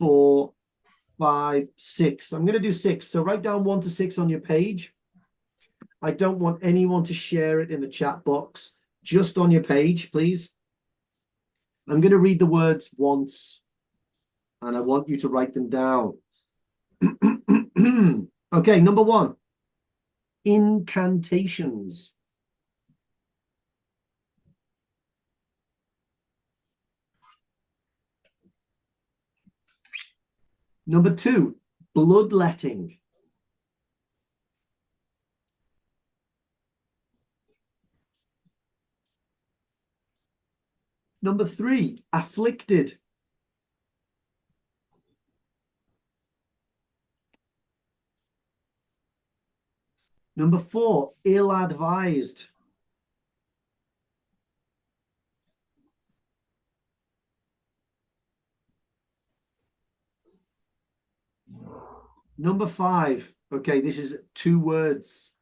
4, 5, 6. I'm going to do 6. So write down 1 to 6 on your page. I don't want anyone to share it in the chat box, just on your page, please. I'm going to read the words once, and I want you to write them down. Okay, number 1, incantations. Number 2, bloodletting. Number 3, afflicted. Number 4, ill-advised. Number 5, okay, this is 2 words.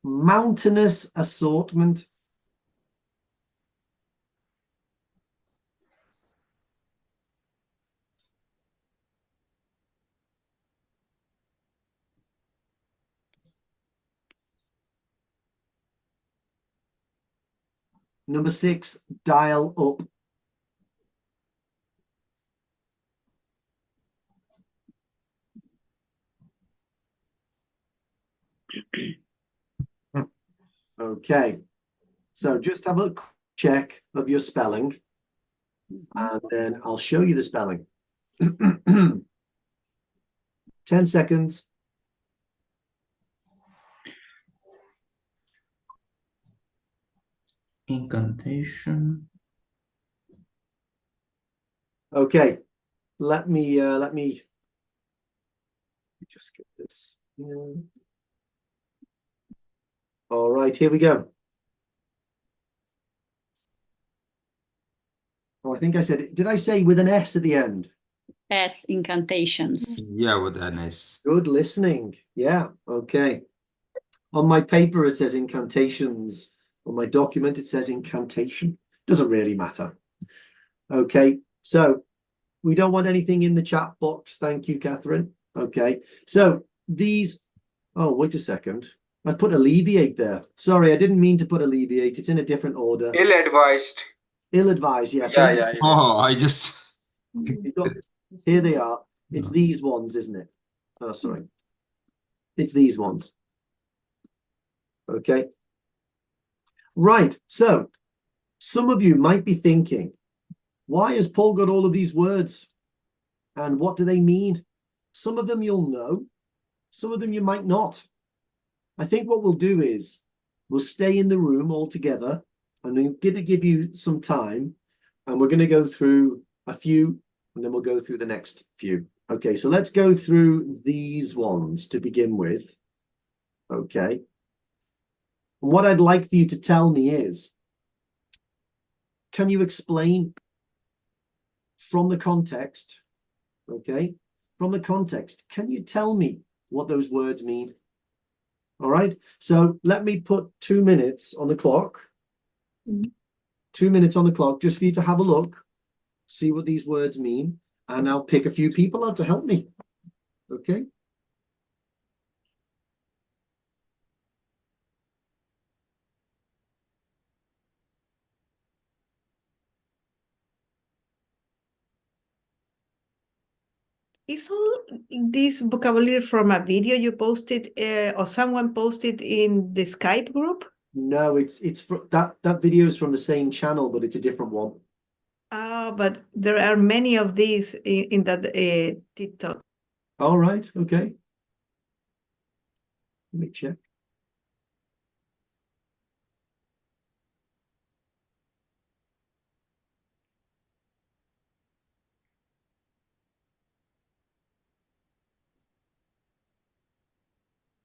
Mountainous assortment. Number 6, dial up. Okay, so just have a check of your spelling, and then I'll show you the spelling. 10 seconds. Incantation. Okay, let me just get this. All right, here we go. Oh, I think I said it. Did I say with an S at the end? S, incantations. Yeah, with an S. Good listening. Yeah, okay. On my paper, it says incantations. On my document, it says incantation. Doesn't really matter. Okay, so we don't want anything in the chat box. Thank you, Catherine. Okay, so these... Oh, wait a second. I put alleviate there. Sorry, I didn't mean to put alleviate. It's in a different order. Ill-advised. Ill-advised, yes. Yeah. Oh, I just... Here they are. It's these ones, isn't it? Oh, sorry. It's these ones. Okay. Right. So some of you might be thinking, why has Paul got all of these words? And what do they mean? Some of them you'll know. Some of them you might not. I think what we'll do is we'll stay in the room all together. I'm going to give you some time, and we're going to go through a few, and then we'll go through the next few. Okay, so let's go through these ones to begin with. Okay. And what I'd like for you to tell me is, can you explain from the context, okay, from the context, can you tell me what those words mean? All right, so let me put 2 minutes on the clock. 2 minutes on the clock, just for you to have a look, see what these words mean, and I'll pick a few people out to help me. Okay. Is all this vocabulary from a video you posted or someone posted in the Skype group? No, it's that video is from the same channel, but it's a different one. But there are many of these in that TikTok. All right, okay. Let me check.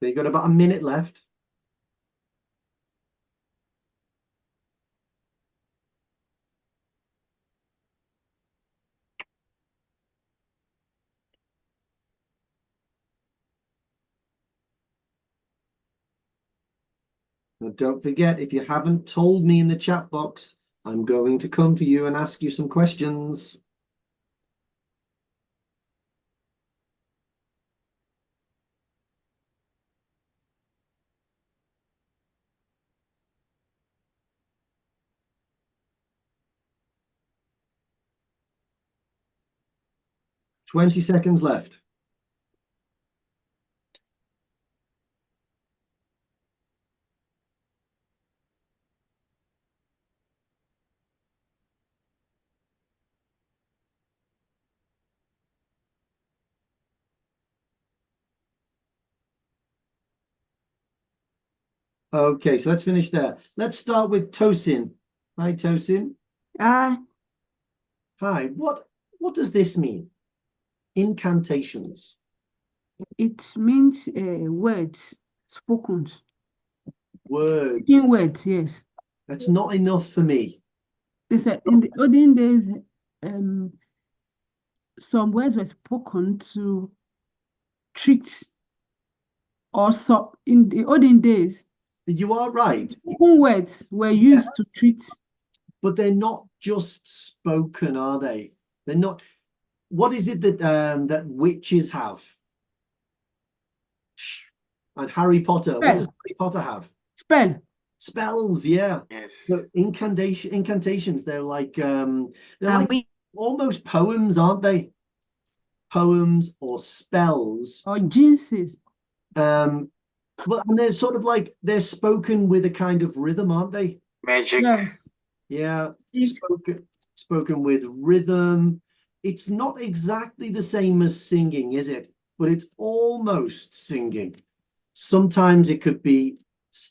You've got about a minute left. Now, don't forget, if you haven't told me in the chat box, I'm going to come for you and ask you some questions. 20 seconds left. Okay, so let's finish there. Let's start with Tosin. Hi, Tosin. Hi. What does this mean? Incantations. It means words spoken. Words. Speaking words, yes. That's not enough for me. They said in the olden days, some words were spoken to treat, or so in the olden days, You are right, spoken words were used to treat. but they're not just spoken, are they? They're not. What is it that that witches have? And Harry Potter. What does Harry Potter have? Spell. Spells, yeah. Yes. So incantations, they're like And almost poems, aren't they? Poems or spells. Or jinxes. But and they're sort of like they're spoken with a kind of rhythm, aren't they? Magic. Yes. Yeah, spoken with rhythm. It's not exactly the same as singing, is it? But it's almost singing. Sometimes it could be,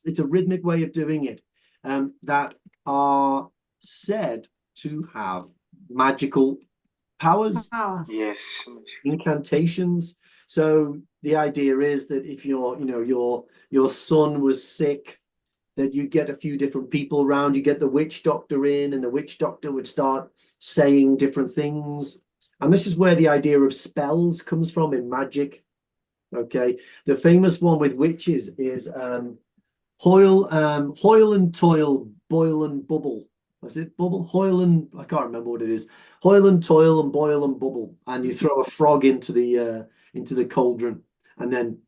it's a rhythmic way of doing it, that are said to have magical powers, Yes. incantations. So the idea is that if your son was sick, that you get a few different people around, you get the witch doctor in, and the witch doctor would start saying different things. And this is where the idea of spells comes from in magic. Okay, the famous one with witches is hoil and toil, boil and bubble. Was it bubble? Hoil and I can't remember what it is. Hoil and toil and boil and bubble, and you throw a frog into the cauldron, and then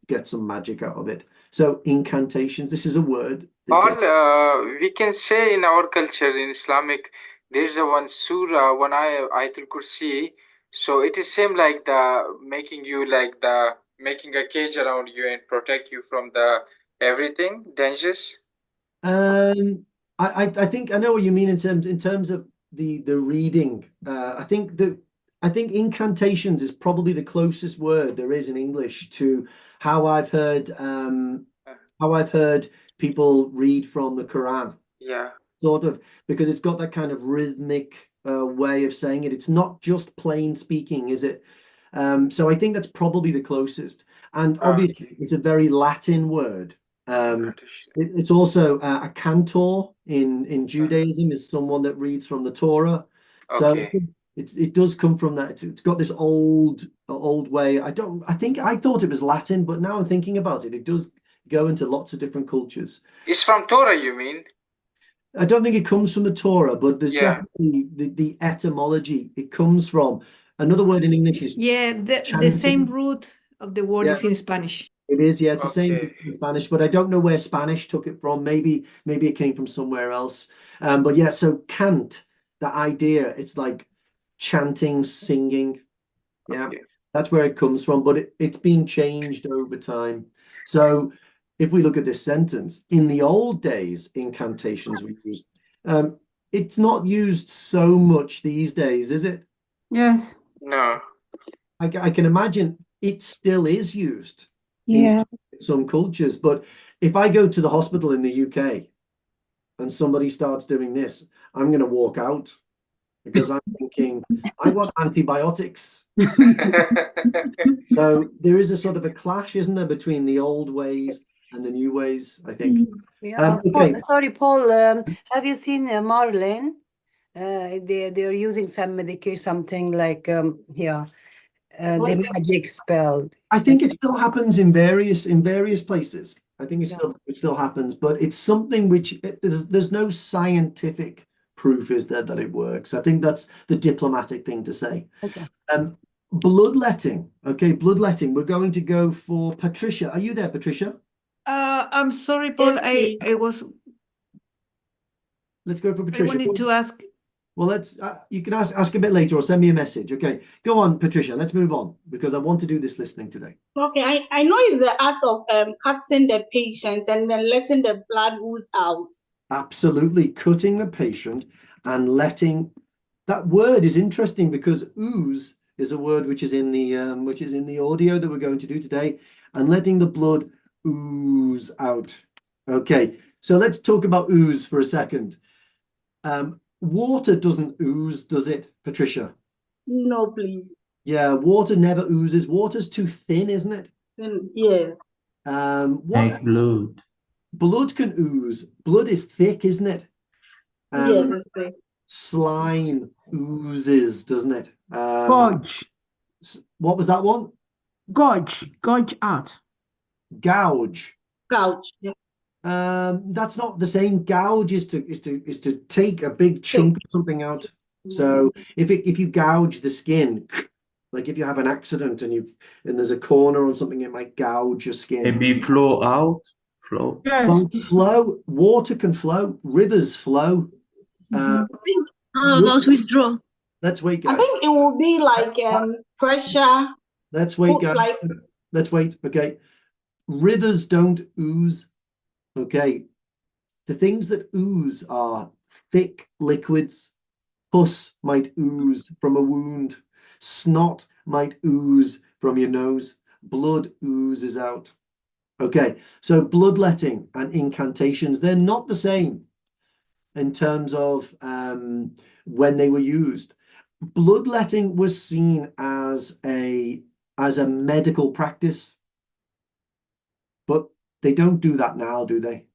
get some magic out of it. So incantations. This is a word. We can say in our culture in Islamic, there's a one surah, one Ayatul Kursi. So it is same like the making a cage around you and protect you from the everything dangerous. I think I know what you mean in terms of the reading. I think incantations is probably the closest word there is in English to how I've heard people read from the Quran. Yeah. Sort of, because it's got that kind of rhythmic way of saying it. It's not just plain speaking, is it? So I think that's probably the closest. And obviously, it's a very Latin word. It's also a cantor in Judaism is someone that reads from the Torah. So Okay. it does come from that. It's got this old way. I thought it was Latin, but now I'm thinking about it. It does go into lots of different cultures. It's from Torah, you mean? I don't think it comes from the Torah, but there's Yeah. definitely the etymology. It comes from another word in English is the chanting. same root of the word Yeah. is in Spanish. It is, yeah, it's the same Okay. in Spanish, but I don't know where Spanish took it from. Maybe it came from somewhere else. But yeah, so cant, the idea, it's like chanting, singing. Yeah, Okay. that's where it comes from, but it's been changed over time. So if we look at this sentence, in the old days, incantations were used. It's not used so much these days, is it? Yes. No. I can imagine it still is used Yeah. in some cultures, but if I go to the hospital in the UK and somebody starts doing this, I'm going to walk out because I'm thinking, I want antibiotics. So there is a sort of a clash, isn't there, between the old ways and the new ways, I think. Yeah. Okay. Sorry, Paul. Have you seen Marlene? They're using some medication, something like the magic spell. I think it still happens in various places. I think it still happens, but it's something which there's no scientific proof, is there, that it works. I think that's the diplomatic thing to say. Okay. Bloodletting. Okay, bloodletting. We're going to go for Patricia. Are you there, Patricia? I'm sorry, Paul. Yes, I was Let's go for I Patricia. wanted to ask Well, let's you can ask a bit later or send me a message. Okay, go on, Patricia. Let's move on because I want to do this listening today. Okay, I know it's the act of cutting the patient and then letting the blood ooze out. Absolutely, cutting the patient and letting that word is interesting because ooze is a word which is in the audio that we're going to do today, and letting the blood ooze out. Okay, so let's talk about ooze for a second. Water doesn't ooze, does it, Patricia? No, please. Yeah, water never oozes. Water's too thin, isn't it? Yes. Like blood. Blood can ooze. Blood is thick, isn't it? Yes, it's great. Slime oozes, doesn't it? Gorge. What was that one? Gorge out. Gouge. Couch. Yeah. That's not the same. Gouge is to take a big chunk of something out. So if you gouge the skin, like if you have an accident and there's a corner on something, it might gouge your skin. Maybe flow out. Flow. Yes. Flow. Water can flow. Rivers flow. How about withdraw? Let's wait, I guys. think it will be like pressure. Let's wait, guys. Like Let's wait. Okay. Rivers don't ooze. Okay. The things that ooze are thick liquids. Pus might ooze from a wound. Snot might ooze from your nose. Blood oozes out. Okay, so bloodletting and incantations, they're not the same in terms of when they were used. Bloodletting was seen as a medical practice, but they don't do that now, do they?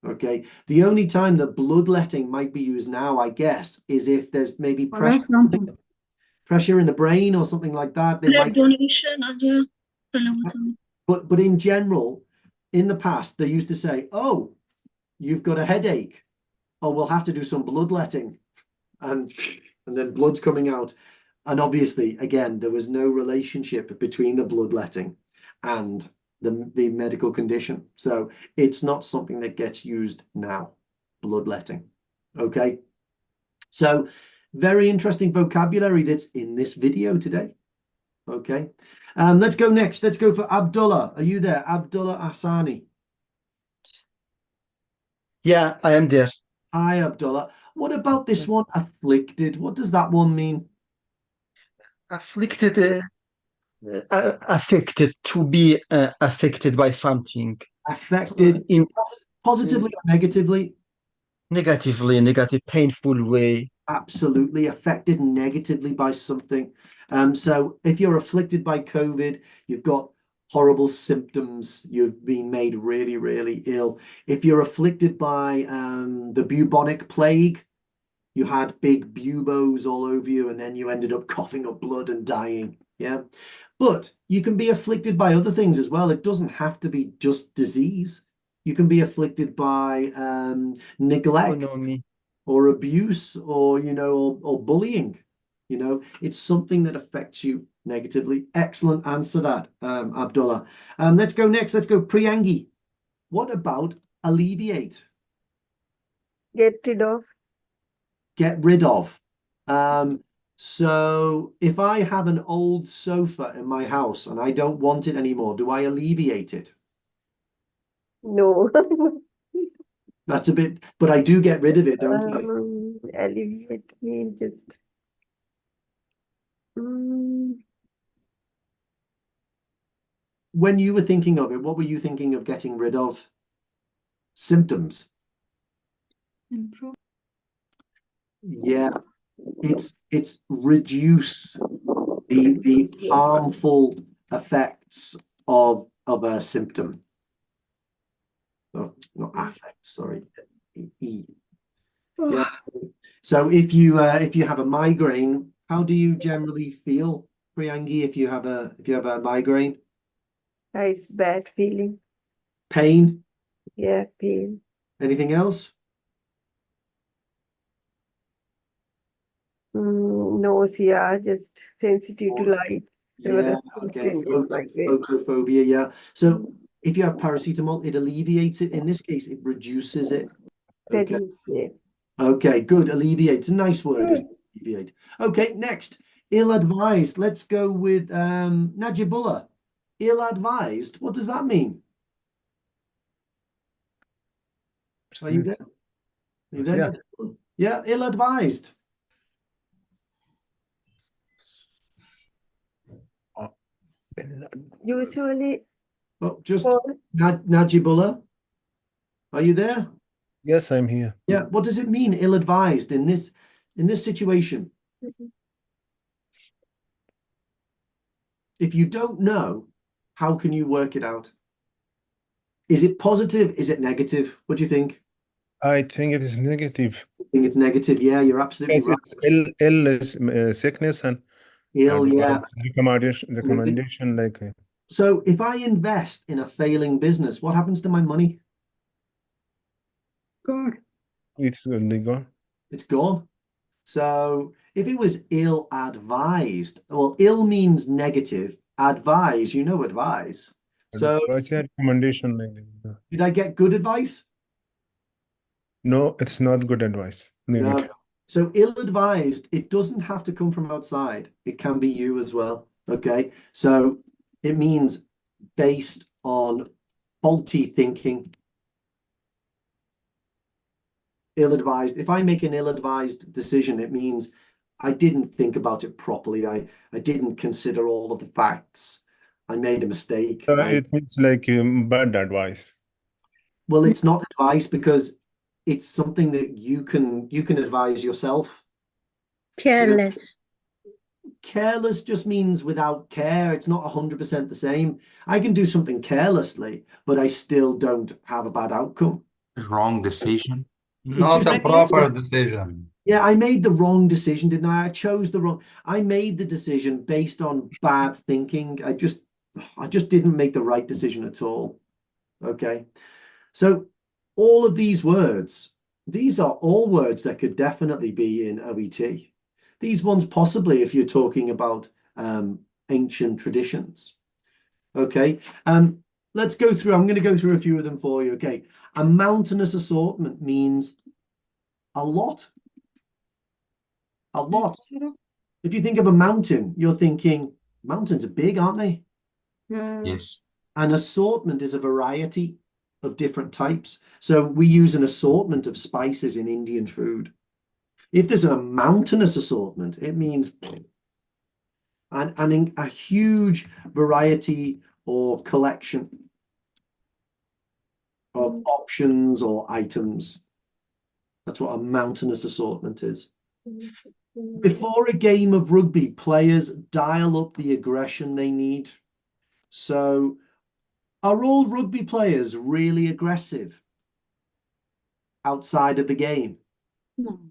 Okay, the only time that bloodletting might be used now, I guess, is if there's maybe pressure in the brain or something like that. They might. Donation as well. But in general, in the past, they used to say, "Oh, you've got a headache. Oh, we'll have to do some bloodletting," and then blood's coming out. And obviously, again, there was no relationship between the bloodletting and the medical condition. So it's not something that gets used now, bloodletting. Okay. So very interesting vocabulary that's in this video today. Okay. Let's go next. Let's go for Abdullah. Are you there? Abdullah Asani. Yeah, I am there. Hi, Abdullah. What about this one? Afflicted. What does that one mean? Afflicted, affected, to be affected by something. Affected in positively or negatively? Negatively, negative, painful way. Absolutely affected negatively by something. So if you're afflicted by COVID, you've got horrible symptoms, you've been made really, really ill. If you're afflicted by the bubonic plague, you had big buboes all over you, and then you ended up coughing up blood and dying. Yeah. But you can be afflicted by other things as well. It doesn't have to be just disease. You can be afflicted by neglect or abuse or, or bullying. It's something that affects you negatively. Excellent answer that, Abdullah. Let's go next. Let's go Priyangi. What about alleviate? Get rid of. Get rid of. So if I have an old sofa in my house and I don't want it anymore, do I alleviate it? No. That's a bit, but I do get rid of it, don't I? Alleviate means just. When you were thinking of it, what were you thinking of getting rid of? Symptoms. Improve. Yeah, it's reduce the harmful effects of a symptom. Oh, not affect, sorry. Yeah. So if you have a migraine, how do you generally feel, Priyangi, if you have a migraine? It's bad feeling. Pain? Yeah, pain. Anything else? Nausea, just sensitive to light. Yeah, okay. Photophobia, yeah. So if you have paracetamol, it alleviates it. In this case, it reduces it. Okay. Okay, good. Alleviate. It's a nice word, isn't it? Alleviate. Okay, next. Ill-advised. Let's go with Najibullah. Ill-advised. What does that mean? Are you there? Are you there? Yeah. Najibullah? Yeah, ill-advised. Usually, Oh, just for Najibullah. Are you there? Yes, I'm here. Yeah. What does it mean, ill-advised in this situation? If you don't know, how can you work it out? Is it positive? Is it negative? What do you think? I think it is negative. I think it's negative. Yeah, you're absolutely Yes, right. it's ill is sickness and Ill, yeah. recommendation like So if I invest in a failing business, what happens to my money? God. it's gone. It's gone. So if it was ill-advised, well, ill means negative. Advise, you know, advise. So What's your recommendation like that? did I get good advice? No, it's not good advice. No. So ill-advised, it doesn't have to come from outside. It can be you as well. Okay. So it means based on faulty thinking. Ill-advised. If I make an ill-advised decision, it means I didn't think about it properly. I didn't consider all of the facts. I made a mistake. It means like bad advice. Well, it's not advice because it's something that you can advise yourself. Careless. Careless just means without care. It's not 100% the same. I can do something carelessly, but I still don't have a bad outcome. Wrong decision. Not a proper decision. Yeah, I made the wrong decision, didn't I? I chose the wrong. I made the decision based on bad thinking. I just didn't make the right decision at all. Okay. So all of these words, these are all words that could definitely be in OET. These ones possibly if you're talking about ancient traditions. Okay. Let's go through. I'm going to go through a few of them for you. Okay. A mountainous assortment means a lot. A lot. If you think of a mountain, you're thinking mountains are big, aren't they? Yes. An assortment is a variety of different types. So we use an assortment of spices in Indian food. If there's a mountainous assortment, it means a huge variety or collection of options or items. That's what a mountainous assortment is. Before a game of rugby, players dial up the aggression they need. So are all rugby players really aggressive outside of the game?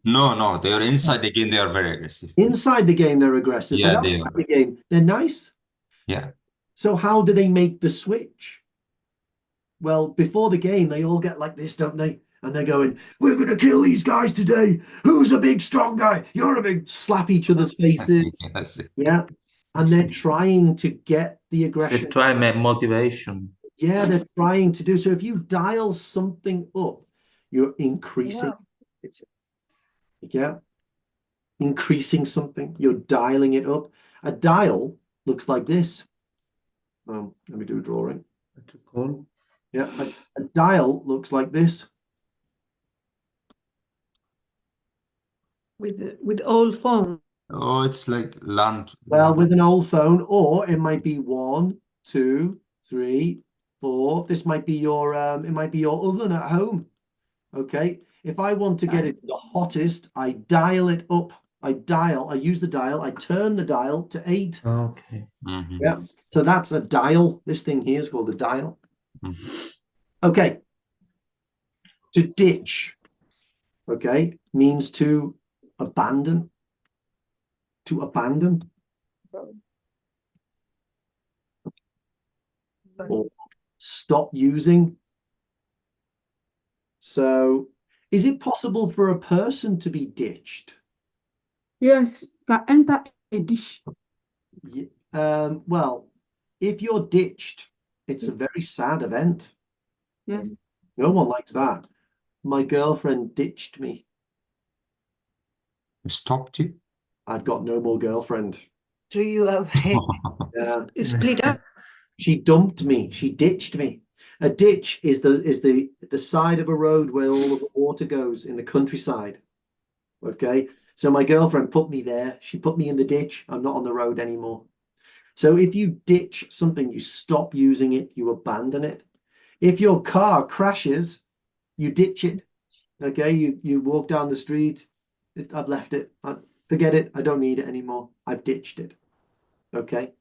No, they are inside the game. They are very aggressive. Inside the game, they're aggressive. Yeah, but they outside are. the game, they're nice. Yeah. So how do they make the switch? Well, before the game, they all get like this, don't they? And they're going, we're going to kill these guys today. Who's a big, strong guy? You're a big, slap each other's faces. Yeah. And they're trying to get the aggression. They try motivation. Yeah, they're trying to do. So if you dial something up, you're increasing. Yeah. Increasing something. You're dialing it up. A dial looks like this. Let me do a drawing. Yeah, a dial looks like this. With old phone. Oh, it's like land. Well, with an old phone, or it might be 1, 2, 3, 4. This might be your it might be your oven at home. Okay. If I want to get it the hottest, I dial it up. I use the dial, I turn the dial to 8. Okay. Yeah. So that's a dial. This thing here is called a dial. Okay. To ditch, okay, means to abandon. To abandon. Or stop using. So is it possible for a person to be ditched? Yes, but enter a dish. Well, if you're ditched, it's a very sad event. Yes. No one likes that. My girlfriend ditched me. Stopped you? I've got no more girlfriend. Threw you away. Yeah. Split up. She dumped me. She ditched me. A ditch is the side of a road where all of the water goes in the countryside. Okay. So my girlfriend put me there. She put me in the ditch. I'm not on the road anymore. So if you ditch something, you stop using it, you abandon it. If your car crashes, you ditch it. Okay. You walk down the street. I've left it. Forget it. I don't need it anymore. I've ditched it. Okay.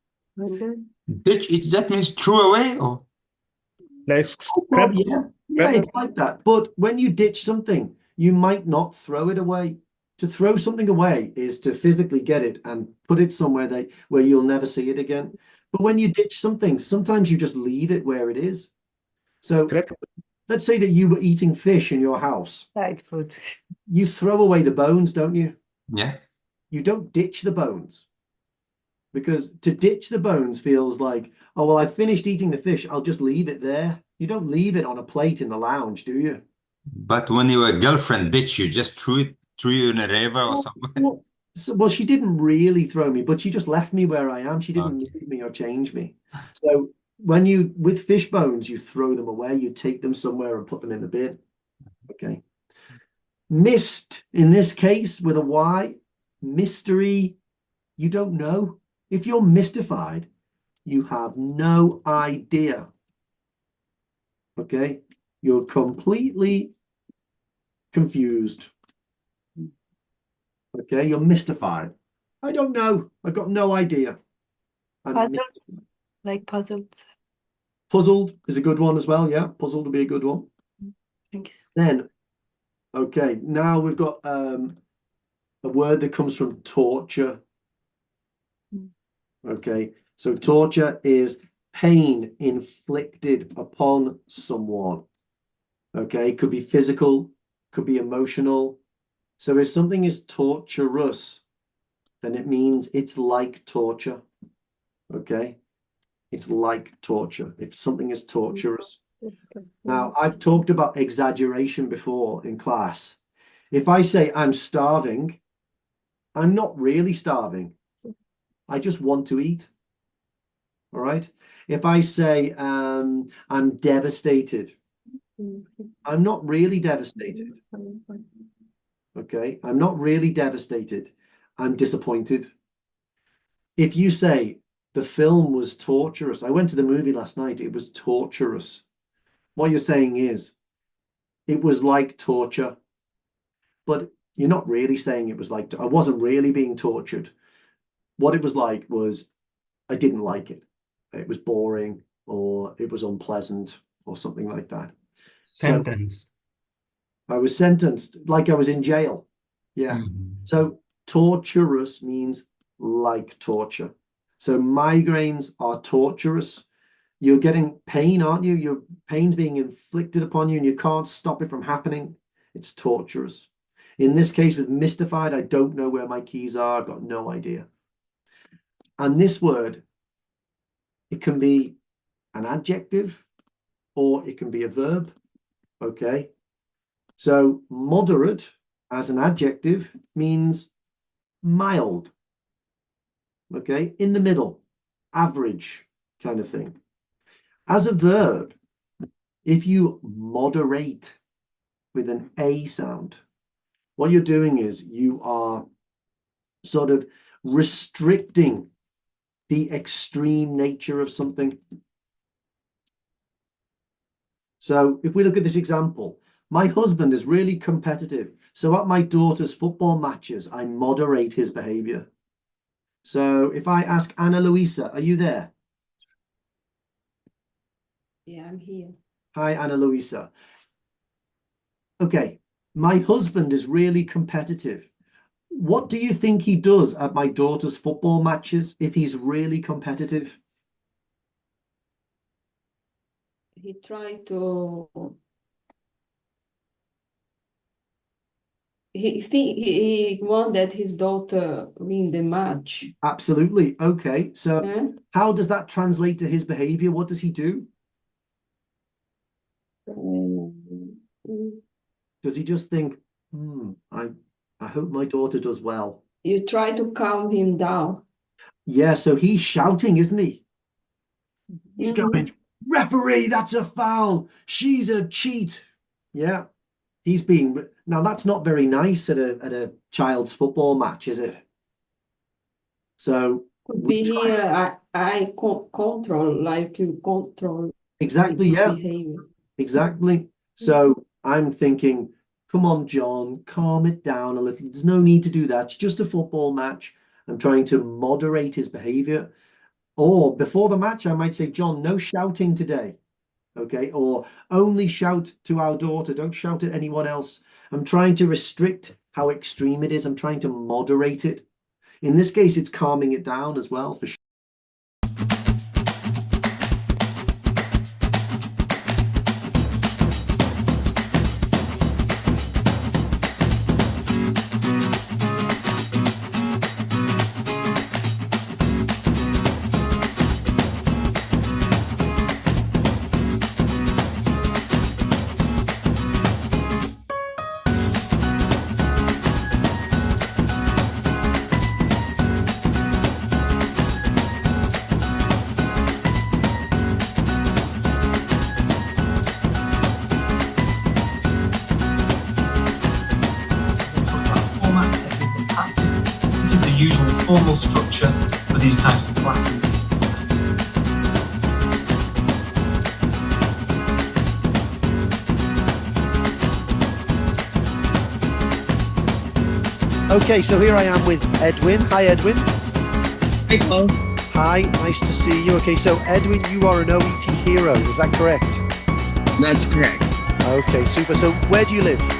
Ditch, that means throw away, or? Like scrap. Yeah, it's like that. But when you ditch something, you might not throw it away. To throw something away is to physically get it and put it somewhere where you'll never see it again. But when you ditch something, sometimes you just leave it where it is. So let's say that you were eating fish in your house. Fried food. You throw away the bones, don't you? Yeah. You don't ditch the bones. Because to ditch the bones feels like, oh, well, I finished eating the fish. I'll just leave it there. You don't leave it on a plate in the lounge, do you? But when your girlfriend ditched you, just threw you in a river or something. Well, she didn't really throw me, but she just left me where I am. She didn't move me or change me. So when with fish bones, you throw them away, you take them somewhere and put them in the bin. Okay. Mist, in this case, with a Y, mystery, you don't know. If you're mystified, you have no idea. Okay? You're completely confused. Okay? You're mystified. I don't know. I've got no idea. Puzzled, like puzzled. Puzzled is a good one as well. Yeah, puzzled would be a good one. Thanks. Then, okay, now we've got a word that comes from torture. Okay, so torture is pain inflicted upon someone. Okay, could be physical, could be emotional. So if something is torturous, then it means it's like torture. Okay, it's like torture if something is torturous. Now, I've talked about exaggeration before in class. If I say I'm starving, I'm not really starving. I just want to eat. All right. If I say I'm devastated, I'm not really devastated. Okay. I'm not really devastated. I'm disappointed. If you say the film was torturous, I went to the movie last night, it was torturous. What you're saying is it was like torture, but you're not really saying it was like, I wasn't really being tortured. What it was like was I didn't like it. It was boring or it was unpleasant or something like that. Sentenced. So I was sentenced like I was in jail. Yeah. So torturous means like torture. So migraines are torturous. You're getting pain, aren't you? Your pain's being inflicted upon you and you can't stop it from happening. It's torturous. In this case with mystified, I don't know where my keys are. I've got no idea. And this word, it can be an adjective or it can be a verb. Okay. So moderate as an adjective means mild. Okay. In the middle, average kind of thing. As a verb, if you moderate with an A sound, what you're doing is you are sort of restricting the extreme nature of something. So if we look at this example, my husband is really competitive. So at my daughter's football matches, I moderate his behavior. So if I ask Anna Luisa, are you there? Yeah, I'm here. Hi, Anna Luisa. Okay, my husband is really competitive. What do you think he does at my daughter's football matches if he's really competitive? He tried to. He wanted his daughter win the match. Absolutely. Okay, so how does that translate to his behavior? What does he do? Does he just think, I hope my daughter does well. You try to calm him down. Yeah, so he's shouting, isn't he? He's going, referee, that's a foul. She's a cheat. Yeah, he's being. Now that's not very nice at a child's football match, is it? So Could be here, I control, like you control exactly, his yeah, behavior. exactly. So I'm thinking, come on, John, calm it down a little. There's no need to do that. It's just a football match. I'm trying to moderate his behavior. Or before the match, I might say, John, no shouting today. Okay. Or only shout to our daughter. Don't shout at anyone else. I'm trying to restrict how extreme it is. I'm trying to moderate it. In this case, it's calming it down as well, for sure. Usual formal structure for these types of classes. Okay, so here I am with Edwin. Hi, Edwin. Hey, Paul. Hi, nice to see you. Okay, so Edwin, you are an OET hero, is that correct? That's correct. Okay, super. So where do you live?